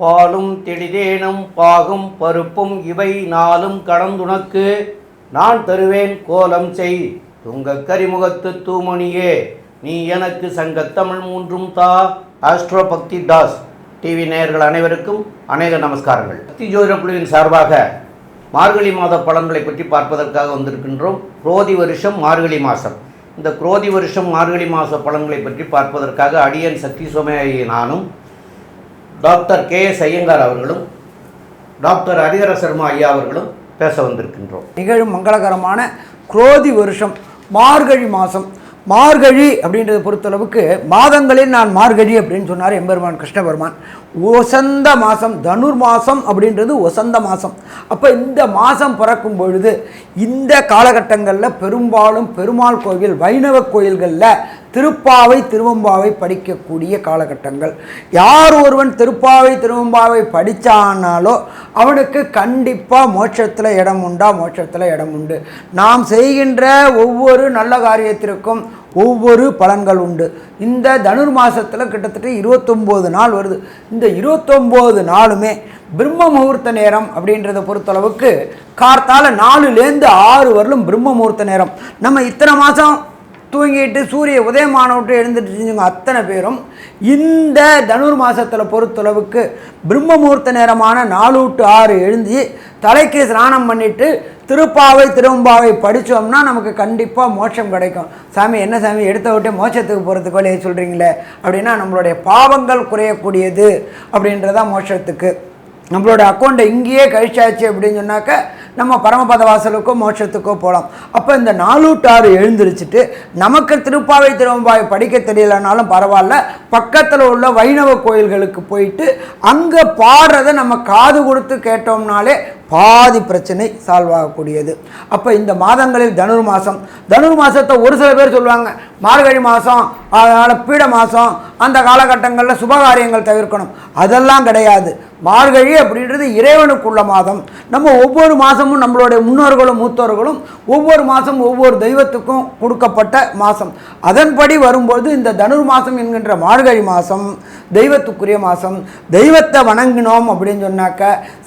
பாலும் தெளிதேனும் பாகும் பருப்பும் இவை நாளும் கடந்துனக்கு நான் தருவேன் கோலம் செய் துங்க கரிமுகத்து தூமணியே நீ எனக்கு சங்கத்தமிழ் மூன்றும் தா. ஆஸ்ட்ரோ பக்தி தாஸ் டிவி நேயர்கள் அனைவருக்கும் அநேக நமஸ்காரங்கள். சக்தி ஜோதிட குழுவின் சார்பாக மார்கழி மாத பலன்களை பற்றி பார்ப்பதற்காக வந்திருக்கின்றோம். குரோதி வருஷம் மார்கழி மாதம். இந்த குரோதி வருஷம் மார்கழி மாத பலன்களை பற்றி பார்ப்பதற்காக அடியன் சக்தி சோமையாகிய நானும் டாக்டர் KS ஐயங்கார் அவர்களும் டாக்டர் ஹரிஹர சர்மா ஐயா அவர்களும் பேச வந்திருக்கின்றோம். நிகழும் மங்களகரமான குரோதி வருஷம் மார்கழி மாதம். மார்கழி அப்படின்றத பொறுத்தளவுக்கு மாதங்களில் நான் மார்கழி அப்படின்னு சொன்னார் எம்பெருமான் கிருஷ்ண பெருமான். ஒசந்த மாதம், தனுர் மாதம் அப்படின்றது ஒசந்த மாதம். அப்போ இந்த மாதம் பிறக்கும் பொழுது இந்த காலகட்டங்களில் பெரும்பாலும் பெருமாள் கோயில், வைணவ கோயில்களில் திருப்பாவை திருவம்பாவை படிக்கக்கூடிய காலகட்டங்கள். யார் ஒருவன் திருப்பாவை திருவம்பாவை படித்தானாலோ அவனுக்கு கண்டிப்பாக மோட்சத்தில் இடம் உண்டா? மோட்சத்தில் இடம் உண்டு. நாம் செய்கின்ற ஒவ்வொரு நல்ல காரியத்திற்கும் ஒவ்வொரு பலன்கள் உண்டு. இந்த தனுர் மாதத்தில் கிட்டத்தட்ட 29 நாள் வருது. இந்த 29 நாளுமே பிரம்ம முகூர்த்த நேரம் அப்படின்றத பொறுத்தளவுக்கு கார்த்தால 4லேருந்து 6 வரலும் பிரம்ம முகூர்த்த நேரம். நம்ம இத்தனை மாதம் தூங்கிட்டு சூரிய உதயமான விட்டு எழுந்துட்டு அத்தனை பேரும் இந்த தனுர் மாதத்தில் பொறுத்தளவுக்கு பிரம்ம முகூர்த்த நேரமான 4 to 6 எழுந்தி தலைக்கு ஸ்நானம் பண்ணிவிட்டு திருப்பாவை திருவம்பாவை படித்தோம்னா நமக்கு கண்டிப்பாக மோட்சம் கிடைக்கும். சாமி என்ன சாமி எடுத்த விட்டு மோட்சத்துக்கு போகிறதுக்கு வழியை சொல்கிறீங்களே அப்படின்னா நம்மளுடைய பாவங்கள் குறையக்கூடியது அப்படின்றதான் மோட்சத்துக்கு. நம்மளோட அக்கௌண்ட்டை இங்கேயே கழிச்சாச்சு அப்படின்னு சொன்னாக்க நம்ம பரமபத வாசலுக்கோ மோட்சத்துக்கோ போகலாம். அப்போ இந்த 4 to 6 எழுந்திரிச்சிட்டு நமக்கு திருப்பாவை திருவம்பாவை படிக்க தெரியலனாலும் பரவாயில்ல, பக்கத்தில் உள்ள வைணவ கோயில்களுக்கு போயிட்டு அங்கே பாடுறதை நம்ம காது கொடுத்து கேட்டோம்னாலே பாதி பிரச்சனை சால்வ் ஆகக்கூடியது. அப்போ இந்த மாதங்களில் தனுர் மாதம், தனுர் மாதத்தை ஒரு சில பேர் சொல்லுவாங்க மார்கழி மாதம், அதனால் பீட மாதம், அந்த காலகட்டங்களில் சுபகாரியங்கள் தவிர்க்கணும். அதெல்லாம் கிடையாது. மார்கழி அப்படின்றது இறைவனுக்குள்ள மாதம். நம்ம ஒவ்வொரு மாதமும் நம்மளுடைய முன்னோர்களும் மூத்தோர்களும் ஒவ்வொரு மாதம் ஒவ்வொரு தெய்வத்துக்கும் கொடுக்கப்பட்ட மாதம். அதன்படி வரும்போது இந்த தனுர் மாதம் என்கின்ற மார்கழி மாதம் தெய்வத்துக்குரிய மாதம். தெய்வத்தை வணங்கினோம் அப்படின்னு சொன்னாக்க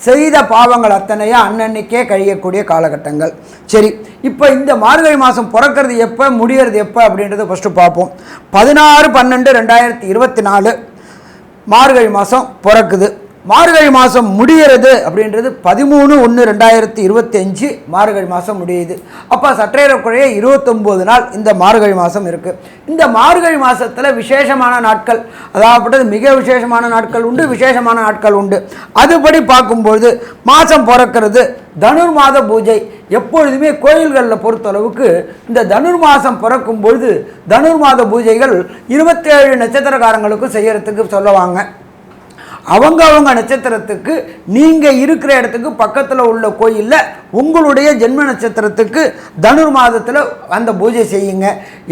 செய்த பாவங்கள் அத்தனையா அன்னன்னைக்கே கழியக்கூடிய காலகட்டங்கள். சரி, இப்போ இந்த மார்கழி மாதம் பிறக்கிறது எப்போ, முடிகிறது எப்போ அப்படின்றத ஃபஸ்ட்டு பார்ப்போம். 16/12/2024 மார்கழி மாதம் பிறக்குது. மார்கழி மாதம் முடிகிறது அப்படின்றது 13/1/2025 மார்கழி மாதம் முடியுது. அப்போ சற்றேறக்குறைய 29 நாள் இந்த மார்கழி மாதம் இருக்குது. இந்த மார்கழி மாதத்தில் விசேஷமான நாட்கள், அதாவது மிக விசேஷமான நாட்கள் உண்டு, விசேஷமான நாட்கள் உண்டு. அதுபடி பார்க்கும்பொழுது மாதம் பிறக்கிறது தனுர் மாத பூஜை. எப்பொழுதுமே கோயில்களில் பொறுத்தளவுக்கு இந்த தனுர் மாதம் பிறக்கும் பொழுது தனுர் மாத பூஜைகள் 27 நட்சத்திரக்காரங்களுக்கும் செய்யறதுக்கு சொல்லுவாங்க. அவங்க நட்சத்திரத்துக்கு நீங்கள் இருக்கிற இடத்துக்கு பக்கத்தில் உள்ள கோயிலில் உங்களுடைய ஜென்ம நட்சத்திரத்துக்கு தனுர் மாதத்தில் அந்த பூஜை செய்யுங்க.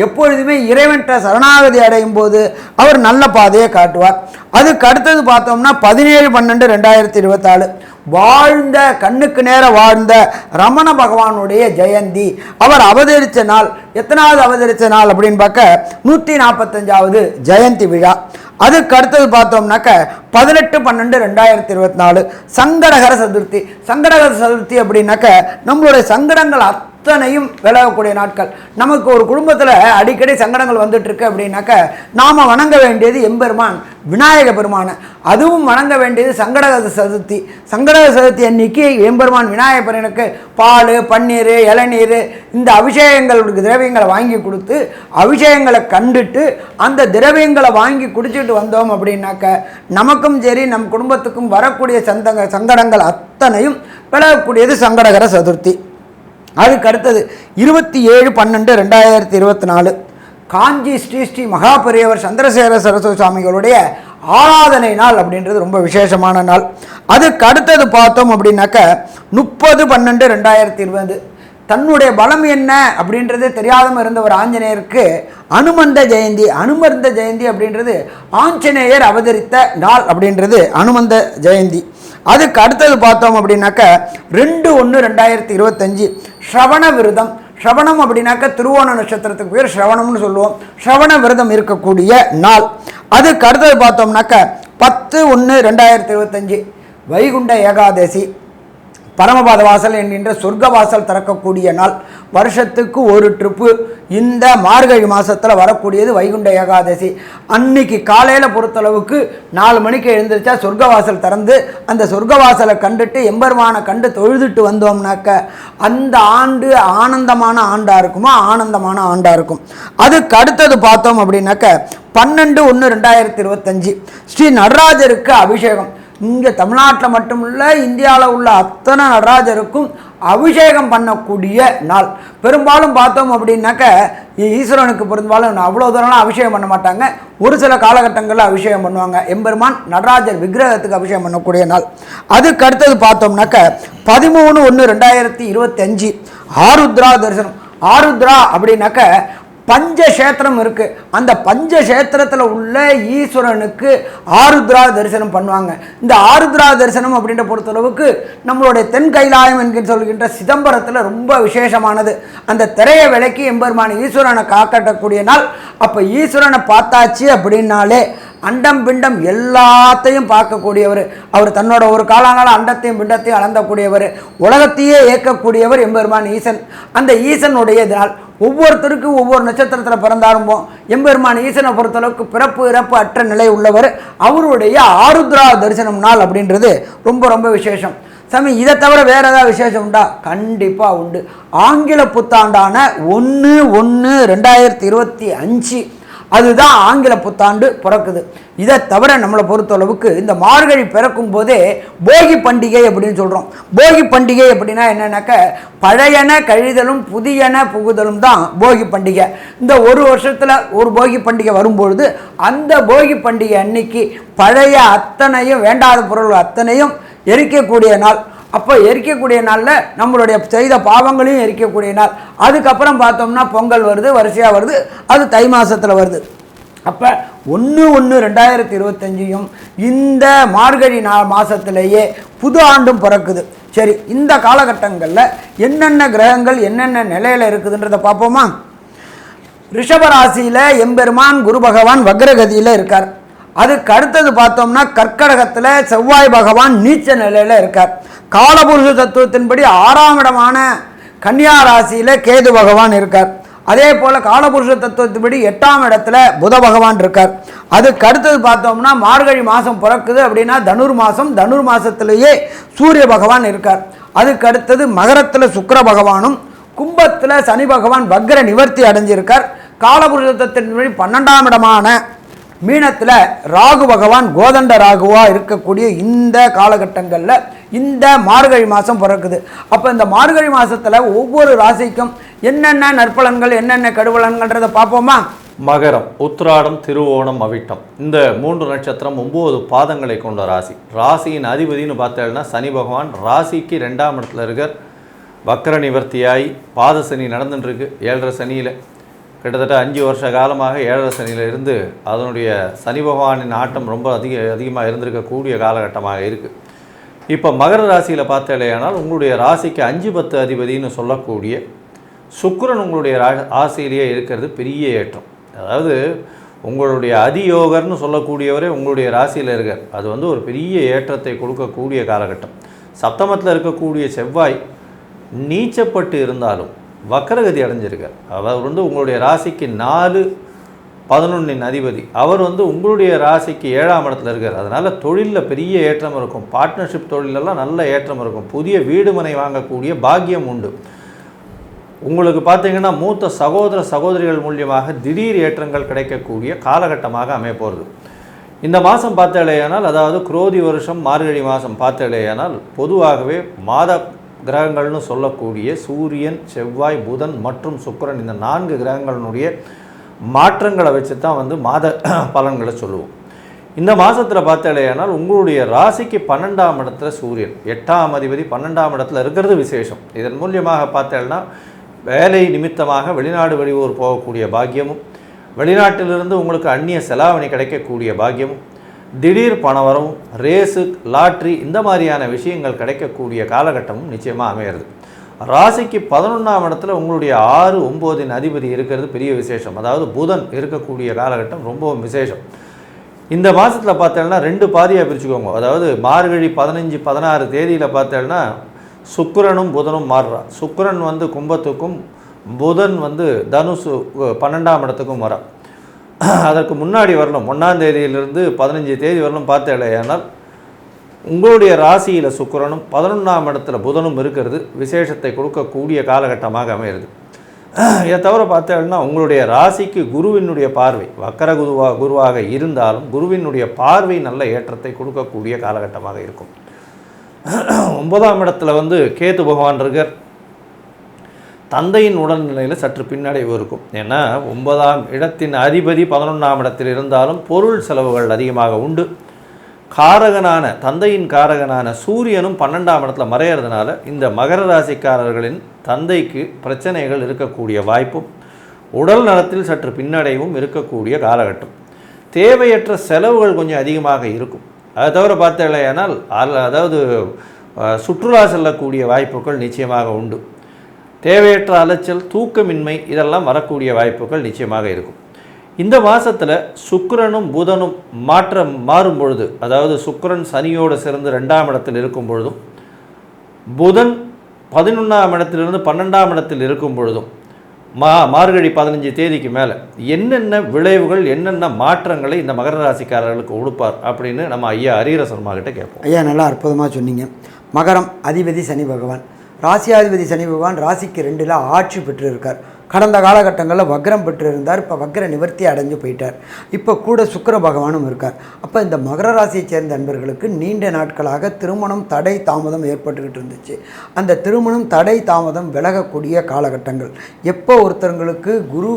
எப்பொழுதுமே இறைவன்கிட்ட சரணாகதி அடையும் போது அவர் நல்ல பாதையை காட்டுவார். அதுக்கு அடுத்தது பார்த்தோம்னா 17/12/2024 வாழ்ந்த கண்ணுக்கு நேர வாழ்ந்த ரமண பகவானுடைய ஜெயந்தி. அவர் அவதரித்த நாள் எத்தனாவது அவதரித்த நாள் அப்படின்னு பார்க்க 145வது ஜெயந்தி விழா. அதுக்கு அடுத்தது பார்த்தோம்னாக்க 18/12/2024 சங்கடகர சதுர்த்தி. சங்கடகர சதுர்த்தி அப்படின்னாக்க நம்மளுடைய சங்கடங்கள் அத்தனையும் விலகக்கூடிய நாட்கள். நமக்கு ஒரு குடும்பத்தில் அடிக்கடி சங்கடங்கள் வந்துட்டுருக்கு அப்படின்னாக்க நாம் வணங்க வேண்டியது எம்பெருமான் விநாயக பெருமானை. அதுவும் வணங்க வேண்டியது சங்கடகர சதுர்த்தி. சங்கடகர சதுர்த்தி அன்னைக்கு எம்பெருமான் விநாயக பெருமானுக்கு பால், பன்னீர், இளநீர் இந்த அபிஷேகங்களுக்கு திரவியங்களை வாங்கி கொடுத்து அபிஷேகங்களை கண்டுட்டு அந்த திரவியங்களை வாங்கி குடிச்சிட்டு வந்தோம் அப்படின்னாக்க நமக்கும் சரி நம் குடும்பத்துக்கும் வரக்கூடிய சங்கடங்கள் அத்தனையும் விலகக்கூடியது சங்கடகர சதுர்த்தி. அதுக்கு அடுத்தது 27/12/2024 காஞ்சி ஸ்ரீ மகாபெரியவர் சந்திரசேகர சரஸ்வதி சுவாமிகளுடைய ஆராதனை நாள் அப்படின்றது ரொம்ப விசேஷமான நாள். அதுக்கு அடுத்தது பார்த்தோம் அப்படின்னாக்க 30/12/2020 தன்னுடைய பலம் என்ன அப்படின்றது தெரியாதம இருந்த ஒரு ஆஞ்சநேயருக்கு அனுமந்த ஜெயந்தி. அனுமந்த ஜெயந்தி அப்படின்றது ஆஞ்சநேயர் அவதரித்த நாள் அப்படின்றது அனுமந்த ஜெயந்தி. அதுக்கு அடுத்தது பார்த்தோம் அப்படின்னாக்க 2/1/2025 ஸ்ரவண விரதம். ஸ்ரவணம் அப்படின்னாக்க திருவோண நட்சத்திரத்துக்கு பேர் ஸ்ரவணம்னு சொல்லுவோம். ஸ்ரவண விரதம் இருக்கக்கூடிய நாள். அதுக்கு அடுத்தது பார்த்தோம்னாக்க 10/1/2025 வைகுண்ட ஏகாதசி, பரமபாத வாசல் என்கின்ற சொர்க்க வாசல் திறக்கக்கூடிய நாள். வருஷத்துக்கு ஒரு ட்ரிப்பு இந்த மார்கழி மாதத்தில் வரக்கூடியது வைகுண்ட ஏகாதசி. அன்னைக்கு காலையில் பொறுத்தளவுக்கு 4 மணிக்கு எழுந்திரிச்சா சொர்க்க வாசல் திறந்து அந்த சொர்க்க வாசலை கண்டுட்டு எம்பெருமானை கண்டு தொழுதுட்டு வந்தோம்னாக்க அந்த ஆண்டு ஆனந்தமான ஆண்டாக இருக்குமா, ஆனந்தமான ஆண்டாக இருக்கும். அதுக்கு அடுத்தது பார்த்தோம் அப்படின்னாக்க 12/1/2025 ஸ்ரீ நடராஜருக்கு அபிஷேகம். இங்கே தமிழ்நாட்டில் மட்டுமில்ல, இந்தியாவில் உள்ள அத்தனை நடராஜருக்கும் அபிஷேகம் பண்ணக்கூடிய நாள். பெரும்பாலும் பார்த்தோம் அப்படின்னாக்க ஈஸ்வரனுக்கு பெரும்பாலும் அவ்வளோ தூரம்லாம் அபிஷேகம் பண்ண மாட்டாங்க. ஒரு சில காலகட்டங்களில் அபிஷேகம் பண்ணுவாங்க. எம்பெருமான் நடராஜர் விக்கிரகத்துக்கு அபிஷேகம் பண்ணக்கூடிய நாள். அதுக்கு அடுத்தது பார்த்தோம்னாக்க 13/1/2025 ஆருத்ரா தரிசனம். ஆருத்ரா அப்படின்னாக்க பஞ்சக்ஷேத்திரம் இருக்குது. அந்த பஞ்சக்ஷேத்திரத்தில் உள்ள ஈஸ்வரனுக்கு ஆருத்ரா தரிசனம் பண்ணுவாங்க. இந்த ஆருத்ரா தரிசனம் அப்படின்ற பொறுத்தளவுக்கு நம்மளுடைய தென் கைலாயம் என்கிற சொல்கின்ற சிதம்பரத்தில் ரொம்ப விசேஷமானது. அந்த திரையை விலக்கி எம்பெருமான ஈஸ்வரனை காக்கட்டக்கூடிய நாள். அப்போ ஈஸ்வரனை பார்த்தாச்சு அப்படின்னாலே அண்டம் பிண்டம் எல்லாத்தையும் பார்க்கக்கூடியவர். அவர் தன்னோட ஒரு காலங்கால அண்டத்தையும் பிண்டத்தையும் அளந்தக்கூடியவர். உலகத்தையே இயக்கக்கூடியவர் எம்பெருமான் ஈசன். அந்த ஈசனுடைய நாள். ஒவ்வொருத்தருக்கும் ஒவ்வொரு நட்சத்திரத்தில் பிறந்தாலும் எம்பெருமான் ஈசனை பொறுத்தளவுக்கு பிறப்பு இறப்பு அற்ற நிலை உள்ளவர். அவருடைய ஆருத்ரா தரிசனம் நாள் அப்படின்றது ரொம்ப ரொம்ப விசேஷம். சாமி, இதை தவிர வேறு ஏதாவது விசேஷம் உண்டா? கண்டிப்பாக உண்டு. ஆங்கில புத்தாண்டான 1/1/2025 அதுதான் ஆங்கில புத்தாண்டு பிறக்குது. இதை தவிர நம்மளை பொறுத்தளவுக்கு இந்த மார்கழி பிறக்கும் போதே போகி பண்டிகை அப்படின்னு சொல்கிறோம். போகி பண்டிகை அப்படின்னா என்னன்னாக்க பழையன கழிதலும் புதியன புகுதலும் தான் போகி பண்டிகை. இந்த ஒரு வருஷத்தில் ஒரு போகி பண்டிகை வரும்பொழுது அந்த போகி பண்டிகை அன்னைக்கு பழைய அத்தனையும் வேண்டாத பொருள் அத்தனையும் எரிக்கக்கூடிய நாள். அப்போ எரிக்கக்கூடிய நாளில் நம்மளுடைய செய்த பாவங்களையும் எரிக்கக்கூடிய நாள். அதுக்கப்புறம் பார்த்தோம்னா பொங்கல் வருது, வரிசையாக வருது. அது தை மாதத்தில் வருது. அப்போ 1/1/2025 இந்த மார்கழி மாதத்திலேயே புது ஆண்டும் பிறக்குது. சரி, இந்த காலகட்டங்களில் என்னென்ன கிரகங்கள் என்னென்ன நிலையில் இருக்குதுன்றதை பார்ப்போமா? ரிஷபராசியில் எம்பெருமான் குரு பகவான் வக்ரகதியில் இருக்கார். அதுக்கு அடுத்தது பார்த்தோம்னா கர்க்கடகத்தில் செவ்வாய் பகவான் நீச்ச நிலையில் இருக்கார். காலபுருஷ தத்துவத்தின்படி 6ஆம் இடமான கன்னியா ராசியில் கேது பகவான் இருக்கார். அதே போல் காலபுருஷ தத்துவத்தின்படி 8ஆம் இடத்துல புத பகவான் இருக்கார். அதுக்கு அடுத்தது பார்த்தோம்னா மார்கழி மாதம் பிறக்குது அப்படின்னா தனுர் மாதம். தனுர் மாதத்திலேயே சூரிய பகவான் இருக்கார். அதுக்கு அடுத்தது மகரத்தில் சுக்கிர பகவானும் கும்பத்தில் சனி பகவான் வக்ர நிவர்த்தி அடைஞ்சிருக்கார். காலபுருஷ தத்துவத்தின்படி 12ஆம் இடமான மீனத்தில் ராகு பகவான் கோதண்ட ராகுவாக இருக்கக்கூடிய இந்த காலகட்டங்களில் இந்த மார்கழி மாதம் பிறக்குது. அப்போ இந்த மார்கழி மாதத்தில் ஒவ்வொரு ராசிக்கும் என்னென்ன நற்பலன்கள் என்னென்ன கடுபலன்கள்ன்றதை பார்ப்போமா? மகரம், உத்திராடம், திருவோணம், அவிட்டம் இந்த 3 நட்சத்திரம் 9 பாதங்களை கொண்ட ராசி. ராசியின் அதிபதினு பார்த்தேன்னா சனி பகவான் ராசிக்கு 2ஆம் இடத்துல இருக்கார். வக்ர நிவர்த்தியாகி பாத சனி நடந்துட்டுருக்கு. 7.5 சனியில் கிட்டத்தட்ட 5 வருஷ காலமாக 7.5 சனியில் இருந்து அதனுடைய சனி பகவானின் ஆட்டம் ரொம்ப அதிகமாக இருந்திருக்கக்கூடிய காலகட்டமாக இருக்குது. இப்போ மகர ராசியில் பார்த்தேனால் உங்களுடைய ராசிக்கு 5-10 அதிபதினு சொல்லக்கூடிய சுக்கிரன் உங்களுடைய ராசியிலேயே இருக்கிறது பெரிய ஏற்றம். அதாவது உங்களுடைய அதியோகர்னு சொல்லக்கூடியவரே உங்களுடைய ராசியில் இருக்கார். அது ஒரு பெரிய ஏற்றத்தை கொடுக்கக்கூடிய காலகட்டம். சப்தமத்தில் இருக்கக்கூடிய செவ்வாய் நீச்சப்பட்டு இருந்தாலும் வக்கரகதி அடைஞ்சிருக்கார். அவர் உங்களுடைய ராசிக்கு 4-11 அதிபதி. அவர் உங்களுடைய ராசிக்கு 7ஆம் இடத்துல இருக்கார். அதனால் தொழிலில் பெரிய ஏற்றம் இருக்கும். பார்ட்னர்ஷிப் தொழிலெல்லாம் நல்ல ஏற்றம் இருக்கும். புதிய வீடு மனை வாங்கக்கூடிய பாக்கியம் உண்டு. உங்களுக்கு பார்த்தீங்கன்னா மூத்த சகோதர சகோதரிகள் மூலியமாக திடீர் ஏற்றங்கள் கிடைக்கக்கூடிய காலகட்டமாக அமைய போகிறது. இந்த மாதம் பார்த்தேனால், அதாவது குரோதி வருஷம் மார்கழி மாதம் பார்த்தேனால் பொதுவாகவே மாத கிரகங்கள்னு சொல்லக்கூடிய சூரியன், செவ்வாய், புதன் மற்றும் சுக்கிரன் இந்த 4 கிரகங்களினுடைய மாற்றங்களை வச்சு தான் மாத பலன்களை சொல்லுவோம். இந்த மாதத்தில் பார்த்தேனால் உங்களுடைய ராசிக்கு 12ஆம் இடத்துல சூரியன், 8ஆம் அதிபதி 12ஆம் இடத்துல இருக்கிறது விசேஷம். இதன் மூலியமாக பார்த்தேன்னா வேலை நிமித்தமாக வெளிநாடு வெளியூர் போகக்கூடிய பாக்கியமும், வெளிநாட்டிலிருந்து உங்களுக்கு அந்நிய செலாவணி கிடைக்கக்கூடிய பாக்கியமும், திடீர் பணவரவும், ரேஸு, லாட்ரி இந்த மாதிரியான விஷயங்கள் கிடைக்கக்கூடிய காலகட்டமும் நிச்சயமாக அமையிறது. ராசிக்கு 11ஆம் இடத்துல உங்களுடைய 6, 9 அதிபதி இருக்கிறது பெரிய விசேஷம். அதாவது புதன் இருக்கக்கூடிய காலகட்டம் ரொம்பவும் விசேஷம். இந்த மாதத்தில் பார்த்தேன்னா 2 பாதியாக பிரிச்சுக்கோங்க. அதாவது மார்கழி 15, 16 தேதியில் பார்த்தேன்னா சுக்கிரனும் புதனும் மாறுறான். சுக்கிரன் வந்து கும்பத்துக்கும், புதன் வந்து தனுசு 12ஆம் இடத்துக்கும் வரான். அதற்கு முன்னாடி வரணும் 1ஆம் தேதியிலிருந்து 15 தேதி வரணும் பார்த்தேனால் உங்களுடைய ராசியில் சுக்கிரனும் 11ஆம் இடத்துல புதனும் இருக்கிறது விசேஷத்தை கொடுக்கக்கூடிய காலகட்டமாக அமைகிறது. இதை தவிர பார்த்தேன்னா உங்களுடைய ராசிக்கு குருவினுடைய பார்வை, வக்கர குருவாக இருந்தாலும் குருவினுடைய பார்வை நல்ல ஏற்றத்தை கொடுக்கக்கூடிய காலகட்டமாக இருக்கும். 9ஆம் இடத்துல வந்து கேது பகவான் இருக்கார். தந்தையின் உடல்நிலையில் சற்று பின்னடைவு இருக்கும். ஏன்னா 9ஆம் இடத்தின் அதிபதி 11ஆம் இடத்தில் இருந்தாலும் பொருள் செலவுகள் அதிகமாக உண்டு. காரகனான தந்தையின் காரகனான சூரியனும் 12ஆம் இடத்துல மறையிறதுனால இந்த மகர ராசிக்காரர்களின் தந்தைக்கு பிரச்சனைகள் இருக்கக்கூடிய வாய்ப்பும் உடல் நலத்தில் சற்று பின்னடைவும் இருக்கக்கூடிய காலகட்டம். தேவையற்ற செலவுகள் கொஞ்சம் அதிகமாக இருக்கும். அதை தவிர பார்த்தேனால் அதாவது சுற்றுலா செல்லக்கூடிய வாய்ப்புகள் நிச்சயமாக உண்டு. தேவையற்ற அலைச்சல், தூக்கமின்மை இதெல்லாம் வரக்கூடிய வாய்ப்புகள் நிச்சயமாக இருக்கும். இந்த மாதத்தில் சுக்கிரனும் புதனும் மாறும் பொழுது, அதாவது சுக்கிரன் சனியோடு சேர்ந்து 2ஆம் இடத்தில் இருக்கும் பொழுதும், புதன் 11ஆம் இடத்திலிருந்து 12ஆம் இடத்தில் இருக்கும் பொழுதும், மார்கழி 15 தேதிக்கு மேலே என்னென்ன விளைவுகள், என்னென்ன மாற்றங்களை இந்த மகர ராசிக்காரர்களுக்கு கொடுப்பார் அப்படின்னு நம்ம ஐயா ஹரிஹர சர்மா கிட்ட கேட்போம். ஐயா நல்லா அற்புதமாக சொன்னீங்க. மகரம் அதிபதி சனி பகவான், ராசியாதிபதி சனி பகவான் ராசிக்கு 2ல் ஆட்சி பெற்று இருக்கார். கடந்த காலகட்டங்களில் வக்ரம் பெற்று இருந்தார். இப்போ வக்ர நிவர்த்தி அடைஞ்சு போயிட்டார். இப்போ கூட சுக்கிர பகவானும் இருக்கார். அப்போ இந்த மகர ராசியைச் சேர்ந்த நண்பர்களுக்கு நீண்ட நாட்களாக திருமணம் தடை தாமதம் ஏற்பட்டுக்கிட்டு இருந்துச்சு. அந்த திருமணம் தடை தாமதம் விலகக்கூடிய காலகட்டங்கள். எப்போ ஒருத்தங்களுக்கு குரு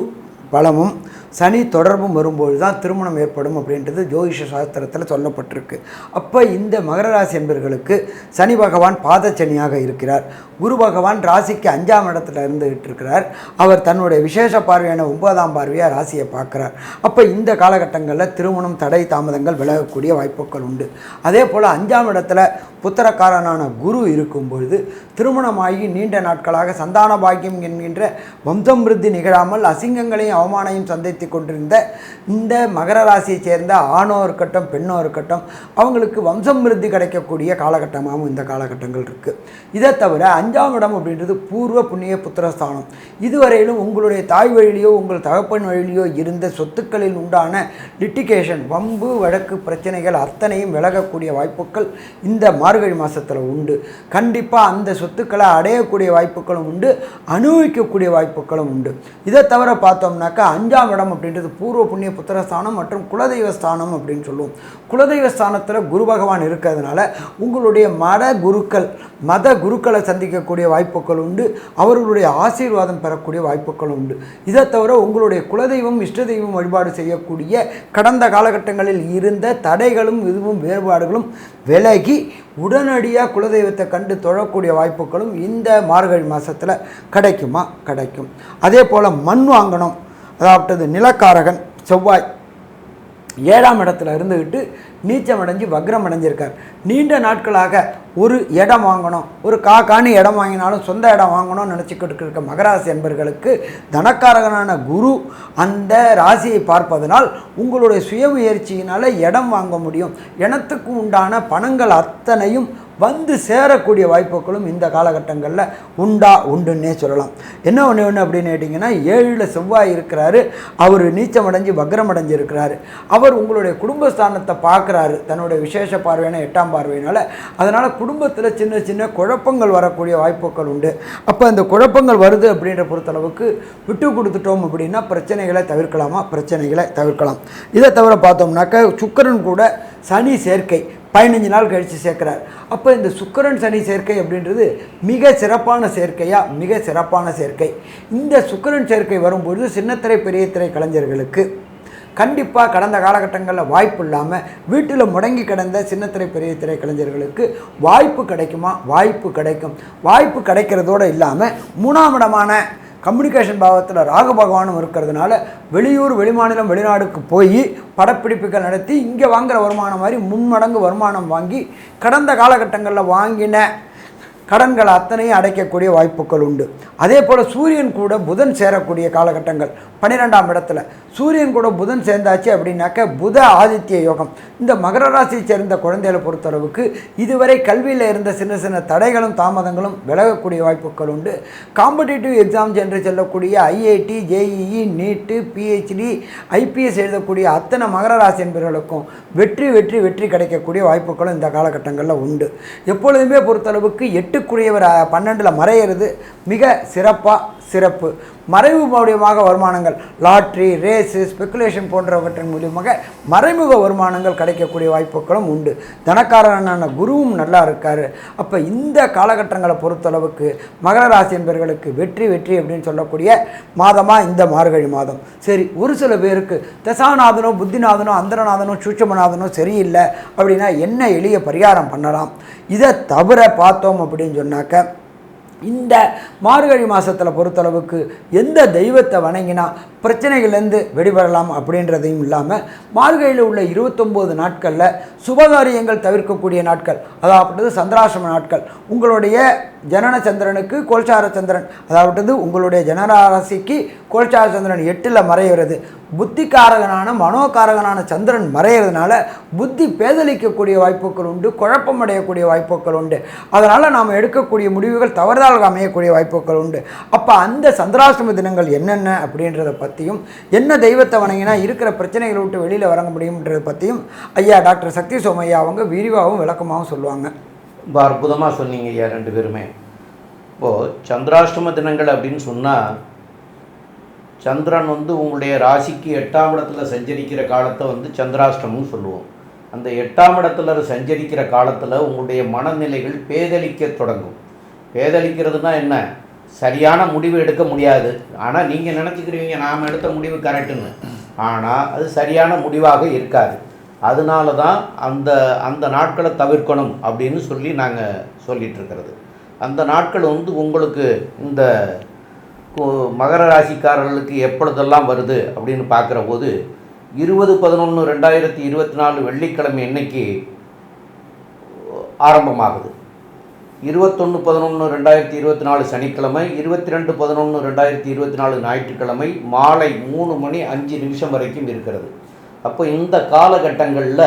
பலமும் சனி தொடர்பும் வரும்போது தான் திருமணம் ஏற்படும் அப்படின்றது ஜோதிஷ சாஸ்திரத்தில் சொல்லப்பட்டிருக்கு. அப்போ இந்த மகர ராசி என்பவர்களுக்கு சனி பகவான் பாதச்சனியாக இருக்கிறார். குரு பகவான் ராசிக்கு 5ஆம் இடத்துல இருந்துகிட்டு இருக்கிறார். அவர் தன்னுடைய விசேஷ பார்வையான 9ஆம் பார்வையாக ராசியை பார்க்குறார். அப்போ இந்த காலகட்டங்களில் திருமணம் தடை தாமதங்கள் விலகக்கூடிய வாய்ப்புகள் உண்டு. அதே போல் 5ஆம் இடத்துல புத்திரக்காரனான குரு இருக்கும்பொழுது திருமணமாகி நீண்ட நாட்களாக சந்தான பாக்கியம் என்கின்ற வம்சம்ருத்தி நிகழாமல் அசிங்கங்களையும் அவமானையும் சந்தித்து கொண்டிருந்த இந்த மகர ராசியைச் சேர்ந்த ஆணோ இருக்கட்டும் பெண்ணோ இருக்கட்டும் அவங்களுக்கு வம்சம்ருத்தி கிடைக்கக்கூடிய காலகட்டமாகவும் இந்த காலகட்டங்கள் இருக்குது. இதை தவிர 5ஆம் இடம் அப்படின்றது பூர்வ புண்ணிய புத்திரஸ்தானம். இதுவரையிலும் உங்களுடைய தாய் வழியிலையோ உங்கள் தகப்பன் வழியிலையோ இருந்த சொத்துக்களில் உண்டான லிட்டிகேஷன், வம்பு வழக்கு பிரச்சனைகள் அத்தனையும் விலகக்கூடிய வாய்ப்புகள் இந்த மார்கழி மாதத்தில் உண்டு. கண்டிப்பாக அந்த சொத்துக்களை அடையக்கூடிய வாய்ப்புகளும் உண்டு, அனுபவிக்கக்கூடிய வாய்ப்புகளும் உண்டு. இதை தவிர பார்த்தோம்னாக்கா 5ஆம் இடம் அப்படின்றது பூர்வ புண்ணிய புத்திரஸ்தானம் மற்றும் குலதெய்வ ஸ்தானம் அப்படின்னு சொல்லுவோம். குலதெய்வ ஸ்தானத்தில் குரு பகவான் இருக்கிறதுனால உங்களுடைய மத குருக்களை சந்திக்கக்கூடிய வாய்ப்புகள் உண்டு. அவர்களுடைய ஆசீர்வாதம் பெறக்கூடிய வாய்ப்புகள் உண்டு. இதை தவிர உங்களுடைய குலதெய்வம் இஷ்ட தெய்வம் வழிபாடு செய்யக்கூடிய கடந்த காலகட்டங்களில் இருந்த தடைகளும் இதுவும் வேறுபாடுகளும் விலகி உடனடியாக குலதெய்வத்தை கண்டு தொழக்கூடிய வாய்ப்புகளும் இந்த மார்கழி மாதத்தில் கிடைக்கும். அதே போல் மண் வாங்கணும், அதாவது நிலக்காரகன் செவ்வாய் 7ஆம் இடத்துல இருந்துக்கிட்டு நீச்சம் அடைஞ்சு வக்ரம் அடைஞ்சிருக்கார். நீண்ட நாட்களாக ஒரு இடம் வாங்கணும், ஒரு காணி இடம் வாங்கினாலும் சொந்த இடம் வாங்கணும்னு நினச்சிக்கிட்டு இருக்க மகராசி என்பர்களுக்கு தனக்காரகனான குரு அந்த ராசியை பார்ப்பதனால் உங்களுடைய சுயமுயற்சியினால் இடம் வாங்க முடியும். இனத்துக்கு உண்டான பணங்கள் அத்தனையும் வந்து சேரக்கூடிய வாய்ப்புகளும் இந்த காலகட்டங்களில் உண்டுன்னே சொல்லலாம். என்ன ஒன்று அப்படின்னு கேட்டிங்கன்னா 7ல் செவ்வாய் இருக்கிறாரு. அவர் நீச்சம் அடைஞ்சு வக்ரம் அடைஞ்சிருக்கிறாரு. அவர் உங்களுடைய குடும்பஸ்தானத்தை பார்க்குறாரு தன்னுடைய விசேஷ பார்வையான 8ஆம் பார்வையினால். அதனால் குடும்பத்தில் சின்ன சின்ன குழப்பங்கள் வரக்கூடிய வாய்ப்புகள் உண்டு. அப்போ அந்த குழப்பங்கள் வருது அப்படின்ற பொறுத்தளவுக்கு விட்டு கொடுத்துட்டோம் அப்படின்னா பிரச்சனைகளை தவிர்க்கலாம். இதை தவிர பார்த்தோம்னாக்க சுக்கிரன் கூட சனி சேர்க்கை 15 நாள் கழித்து சேர்க்கிறார். அப்போ இந்த சுக்கிரன் சனி சேர்க்கை அப்படின்றது மிக சிறப்பான சேர்க்கை. இந்த சுக்கிரன் சேர்க்கை வரும்பொழுது சின்னத்திரை பெரிய திரை கலைஞர்களுக்கு கண்டிப்பாக கடந்த காலகட்டங்களில் வாய்ப்பு இல்லாமல் வீட்டில் முடங்கி கிடந்த சின்னத்திரை பெரிய திரை கலைஞர்களுக்கு வாய்ப்பு கிடைக்குமா? வாய்ப்பு கிடைக்கிறதோடு இல்லாமல் 3ஆம் இடமான கம்யூனிகேஷன் பாவத்தில் ராகு பகவானும் இருக்கிறதுனால வெளியூர் வெளிமாநிலம் வெளிநாடுக்கு போய் படப்பிடிப்புகள் நடத்தி இங்கே வாங்குகிற வருமானம் மாதிரி 3 மடங்கு வருமானம் வாங்கி கடந்த காலகட்டங்களில் வாங்கின கடன்கள் அத்தனையும் அடைக்கக்கூடிய வாய்ப்புகள் உண்டு. அதே போல் சூரியன் கூட புதன் சேரக்கூடிய காலகட்டங்கள் 12ஆம் இடத்துல சூரியன் கூட புதன் சேர்ந்தாச்சு அப்படின்னாக்க புத ஆதித்ய யோகம். இந்த மகர ராசியை சேர்ந்த குழந்தைகளை பொறுத்தளவுக்கு இதுவரை கல்வியில் இருந்த சின்ன சின்ன தடைகளும் தாமதங்களும் விலகக்கூடிய வாய்ப்புகள் உண்டு. காம்படிட்டிவ் எக்ஸாம்ஸ் என்று சொல்லக்கூடிய ஐஐடி, ஜேஇஇ, நீட்டு, பிஹெச்டி, ஐபிஎஸ் எழுதக்கூடிய அத்தனை மகர ராசி என்பவர்களுக்கும் வெற்றி வெற்றி வெற்றி கிடைக்கக்கூடிய வாய்ப்புகளும் இந்த காலகட்டங்களில் உண்டு. எப்பொழுதுமே பொறுத்தளவுக்கு 8க்குரியவர் 12ல் மறையிறது மிக சிறப்பு. மறைவு மூலியமாக வருமானங்கள், லாட்ரி, ரேஸு, ஸ்பெக்குலேஷன் போன்றவற்றின் மூலியமாக மறைமுக வருமானங்கள் கிடைக்கக்கூடிய வாய்ப்புகளும் உண்டு. தனக்காரனான குருவும் நல்லா இருக்கார். அப்போ இந்த காலகட்டங்களை பொறுத்தளவுக்கு மகர ராசி என்பவர்களுக்கு வெற்றி வெற்றி அப்படின்னு சொல்லக்கூடிய மாதமாக இந்த மார்கழி மாதம். சரி, ஒரு சில பேருக்கு தசாநாதனோ புத்திநாதனோ அந்தரநாதனோ சூட்சமநாதனோ சரியில்லை அப்படின்னா என்ன எளிய பரிகாரம் பண்ணலாம்? இதை தவிர பார்த்தோம் அப்படின்னு சொன்னாக்க இந்த மார்கழி மாதத்தில் பொறுத்தளவுக்கு எந்த தெய்வத்தை வணங்கினா பிரச்சனைகள்லேருந்து வெளிவரலாம் அப்படின்றதையும் இல்லாமல் மார்கழியில் உள்ள 29 நாட்களில் சுபகாரியங்கள் தவிர்க்கக்கூடிய நாட்கள், அதாவது சந்திராசிரம நாட்கள். உங்களுடைய ஜனன சந்திரனுக்கு கோல்சார சந்திரன், அதாவது உங்களுடைய ஜனராசிக்கு கோல்சார சந்திரன் 8ல் மறைகிறது. புத்திகாரகனான மனோகாரகனான சந்திரன் மறைகிறதுனால புத்தி பேதலிக்கக்கூடிய வாய்ப்புகள் உண்டு, குழப்பம் அடையக்கூடிய வாய்ப்புகள் உண்டு. அதனால் நாம் எடுக்கக்கூடிய முடிவுகள் தவறுதலாக அமையக்கூடிய வாய்ப்புகள் உண்டு. அப்போ அந்த சந்திராசிரம தினங்கள் என்னென்ன அப்படின்றத பற்றியும், என்ன தெய்வத்தை வணங்கினா இருக்கிற பிரச்சனைகளை விட்டு வெளியில் வர முடியும்ன்றதை பற்றியும் ஐயா டாக்டர் சக்தி சோமையா அவங்க விரிவாகவும் விளக்கமாகவும் சொல்லுவாங்க. ரொம்ப அற்புதமாக சொன்னீங்க ஐயா 2 பேருமே. இப்போது சந்திராஷ்டம தினங்கள் அப்படின்னு சொன்னால், சந்திரன் உங்களுடைய ராசிக்கு 8ஆம் இடத்துல சஞ்சரிக்கிற காலத்தை சந்திராஷ்டமம்னு சொல்லுவோம். அந்த 8ஆம் இடத்துல சஞ்சரிக்கிற காலத்தில் உங்களுடைய மனநிலைகள் பேதலிக்க தொடங்கும். பேதலிக்கிறதுனா என்ன? சரியான முடிவு எடுக்க முடியாது. ஆனால் நீங்கள் நினச்சிக்கிறீங்க நாம் எடுத்த முடிவு கரெக்டுன்னு, ஆனால் அது சரியான முடிவாக இருக்காது. அதனால தான் அந்த நாட்களை தவிர்க்கணும் அப்படின்னு சொல்லி நாங்கள் சொல்லிகிட்ருக்கிறது. அந்த நாட்கள் உங்களுக்கு இந்த மகர ராசிக்காரர்களுக்கு எப்பொழுதெல்லாம் வருது அப்படின்னு பார்க்குற போது 20/11/2024 வெள்ளிக்கிழமை இன்னைக்கு ஆரம்பமாகுது. 21/11/2024 சனிக்கிழமை, 22/11/2024 ஞாயிற்றுக்கிழமை மாலை 3:05 வரைக்கும் இருக்கிறது. அப்போ இந்த காலகட்டங்களில்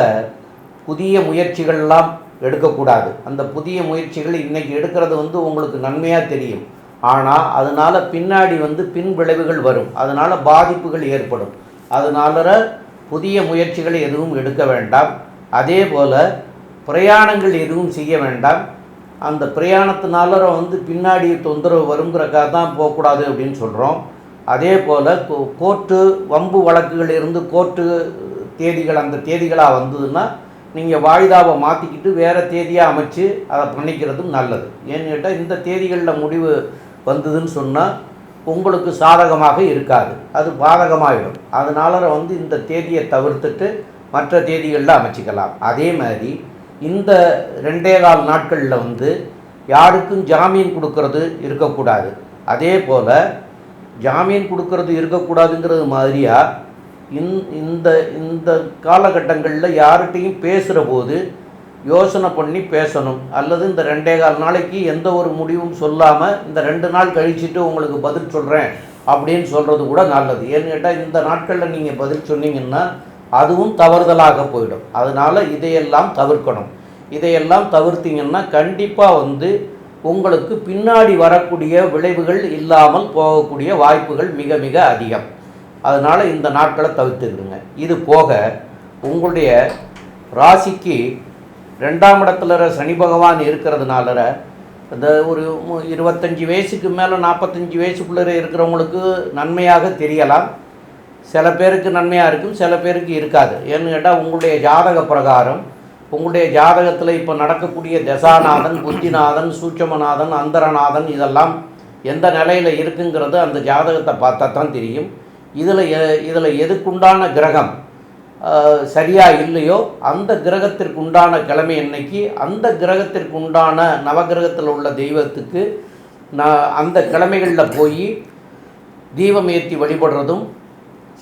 புதிய முயற்சிகள்லாம் எடுக்கக்கூடாது. அந்த புதிய முயற்சிகள் இன்றைக்கி எடுக்கிறது உங்களுக்கு நன்மையாக தெரியும், ஆனால் அதனால் பின்னாடி பின் விளைவுகள் வரும், அதனால் பாதிப்புகள் ஏற்படும். அதனால புதிய முயற்சிகளை எதுவும் எடுக்க வேண்டாம். அதே போல் பிரயாணங்கள் எதுவும் செய்ய வேண்டாம். அந்த பிரயாணத்தினால பின்னாடி தொந்தரவு வருங்கிறக்காக தான் போகக்கூடாது அப்படின்னு சொல்கிறோம். அதே போல் கோர்ட்டு வம்பு வழக்குகள் இருந்து கோர்ட்டு தேதிகள் அந்த தேதிகளாக வந்ததுன்னா நீங்கள் வாய்தாவை மாற்றிக்கிட்டு வேறு தேதியாக அமைச்சு அதை பண்ணிக்கிறதும் நல்லது. ஏன்னு கேட்டால் இந்த தேதிகளில் முடிவு வந்ததுன்னு சொன்னால் உங்களுக்கு சாதகமாக இருக்காது, அது பாதகமாகிடும். அதனால இந்த தேதியை தவிர்த்துட்டு மற்ற தேதிகளில் அமைச்சிக்கலாம். அதே மாதிரி இந்த 2.25 நாட்களில் யாருக்கும் ஜாமீன் கொடுக்கறது இருக்கக்கூடாது. அதே போல் ஜாமீன் கொடுக்கறது இருக்கக்கூடாதுங்கிறது மாதிரியாக இந்த காலகட்டங்களில் யார்கிட்டையும் பேசுகிற போது யோசனை பண்ணி பேசணும். அல்லது இந்த 2.25 நாளைக்கு எந்த ஒரு முடிவும் சொல்லாமல் இந்த 2 நாள் கழிச்சுட்டு உங்களுக்கு பதில் சொல்கிறேன் அப்படின்னு சொல்கிறது கூட நல்லது. ஏன்னு கேட்டால் இந்த நாட்களில் நீங்கள் பதில் சொன்னீங்கன்னா அதுவும் தவறுதலாக போயிடும். அதனால் இதையெல்லாம் தவிர்க்கணும். இதையெல்லாம் தவிர்த்திங்கன்னா கண்டிப்பாக உங்களுக்கு பின்னாடி வரக்கூடிய விளைவுகள் இல்லாமல் போகக்கூடிய வாய்ப்புகள் மிக மிக அதிகம். அதனால் இந்த நாட்களை தவிர்த்துக்கிடுங்க. இது போக உங்களுடைய ராசிக்கு 2ஆம் இடத்துல சனி பகவான் இருக்கிறதுனால இந்த ஒரு 25 வயசுக்கு மேலே 45 வயசுக்குள்ளே இருக்கிறவங்களுக்கு நன்மையாக தெரியலாம். சில பேருக்கு நன்மையாக இருக்கும், சில பேருக்கு இருக்காது. ஏன்னு கேட்டால் உங்களுடைய ஜாதக பிரகாரம் உங்களுடைய ஜாதகத்தில் இப்போ நடக்கக்கூடிய தசாநாதன், புத்திநாதன், சூட்சமநாதன், அந்தரநாதன் இதெல்லாம் எந்த நிலையில் இருக்குங்கிறது அந்த ஜாதகத்தை பார்த்தா தான் தெரியும். இதில் எதுக்குண்டான கிரகம் சரியாக இல்லையோ அந்த கிரகத்திற்குண்டான கிழமை அன்னைக்கு அந்த கிரகத்திற்குண்டான நவகிரகத்தில் உள்ள தெய்வத்துக்கு அந்த கிழமைகளில் போய் தீபம் ஏற்றி வழிபடுறதும்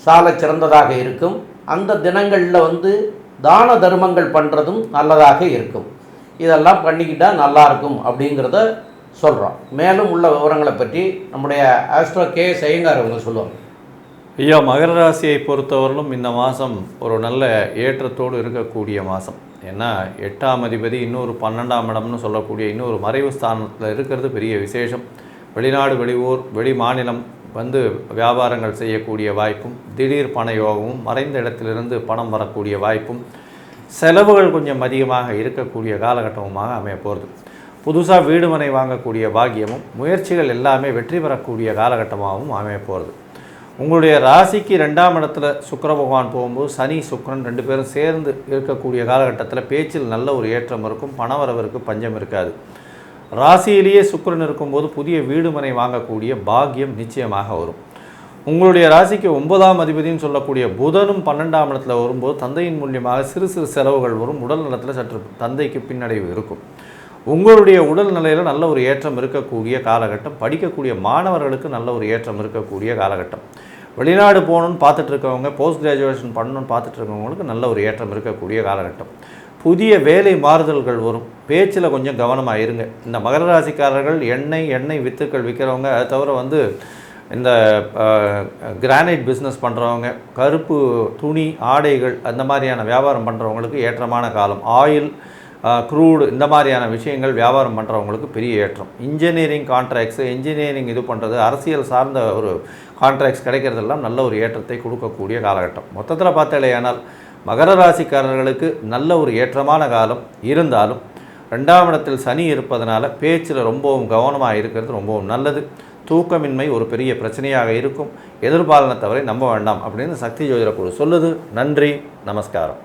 சால சிறந்ததாக இருக்கும். அந்த தினங்களில் தான தர்மங்கள் பண்ணுறதும் நல்லதாக இருக்கும். இதெல்லாம் பண்ணிக்கிட்டால் நல்லாயிருக்கும் அப்படிங்கிறத சொல்கிறோம். மேலும் உள்ள விவரங்களை பற்றி நம்முடைய ஆஸ்ட்ரோ கே ஐயங்கார் அவங்க சொல்லுவாங்க. ஐயா, மகர ராசியை பொறுத்தவரையிலும் இந்த மாதம் ஒரு நல்ல ஏற்றத்தோடு இருக்கக்கூடிய மாதம். ஏன்னா 8ஆம் அதிபதி இன்னொரு 12ஆம் இடம்னு சொல்லக்கூடிய இன்னொரு மறைவு ஸ்தானத்தில் இருக்கிறது பெரிய விசேஷம். வெளிநாடு, வெளியூர், வெளி மாநிலம் வந்து வியாபாரங்கள் செய்யக்கூடிய வாய்ப்பும், திடீர் பண யோகமும், மறைந்த இடத்திலிருந்து பணம் வரக்கூடிய வாய்ப்பும், செலவுகள் கொஞ்சம் அதிகமாக இருக்கக்கூடிய காலகட்டமுமாக அமைய போகிறது. புதுசாக வீடு மனை வாங்கக்கூடிய பாக்கியமும், முயற்சிகள் எல்லாமே வெற்றி பெறக்கூடிய காலகட்டமாகவும் அமைய போகிறது. உங்களுடைய ராசிக்கு 2ஆம் இடத்துல சுக்கிர பகவான் போகும்போது சனி சுக்கிரன் 2 பேரும் சேர்ந்து இருக்கக்கூடிய காலகட்டத்தில் பேச்சில் நல்ல ஒரு ஏற்றம் இருக்கும். பணவரவிற்கு பஞ்சம் இருக்காது. ராசியிலேயே சுக்கிரன் இருக்கும்போது புதிய வீடு மனை வாங்கக்கூடிய பாக்கியம் நிச்சயமாக வரும். உங்களுடைய ராசிக்கு 9ஆம் அதிபதினு சொல்லக்கூடிய புதனும் 12ஆம் இடத்துல வரும்போது தந்தையின் மூலியமாக சிறு சிறு செலவுகள் வரும். உடல் நலத்தில் சற்று தந்தைக்கு பின்னடைவு இருக்கும். உங்களுடைய உடல் நிலையில் நல்ல ஒரு ஏற்றம் இருக்கக்கூடிய காலகட்டம். படிக்கக்கூடிய மாணவர்களுக்கு நல்ல ஒரு ஏற்றம் இருக்கக்கூடிய காலகட்டம். வெளிநாடு போகணுன்னு பார்த்துட்ருக்கவங்க, போஸ்ட் கிராஜுவேஷன் பண்ணணுன்னு பார்த்துட்ருக்கவங்களுக்கு நல்ல ஒரு ஏற்றம் இருக்கக்கூடிய காலகட்டம். புதிய வேலை மாறுதல்கள் வரும். பேச்சில் கொஞ்சம் கவனமாக இருங்க. இந்த மகர ராசிக்காரர்கள் எண்ணெய் வித்துக்கள் விற்கிறவங்க, அதை தவிர வந்து இந்த கிரானைட் பிஸ்னஸ் பண்ணுறவங்க, கருப்பு துணி ஆடைகள் அந்த மாதிரியான வியாபாரம் பண்ணுறவங்களுக்கு ஏற்றமான காலம். ஆயில், க்ரூடு இந்த மாதிரியான விஷயங்கள் வியாபாரம் பண்ணுறவங்களுக்கு பெரிய ஏற்றம். இன்ஜினியரிங் கான்ட்ராக்ட்ஸு, இன்ஜினியரிங் இது பண்ணுறது, அரசியல் சார்ந்த ஒரு கான்ட்ராக்ட்ஸ் கிடைக்கிறதெல்லாம் நல்ல ஒரு ஏற்றத்தை கொடுக்கக்கூடிய காலகட்டம். மொத்தத்தில் பார்த்தாலேயானால் மகர ராசிக்காரர்களுக்கு நல்ல ஒரு ஏற்றமான காலம். இருந்தாலும் 2ஆம் இடத்தில் சனி இருப்பதனால பேச்சில் ரொம்பவும் கவனமாக இருக்கிறது ரொம்பவும் நல்லது. தூக்கமின்மை ஒரு பெரிய பிரச்சனையாக இருக்கும். எதிர்பாலனை தவிர நம்ப வேண்டாம் அப்படின்னு சக்தி ஜோதிட குழு சொல்லுது. நன்றி, நமஸ்காரம்.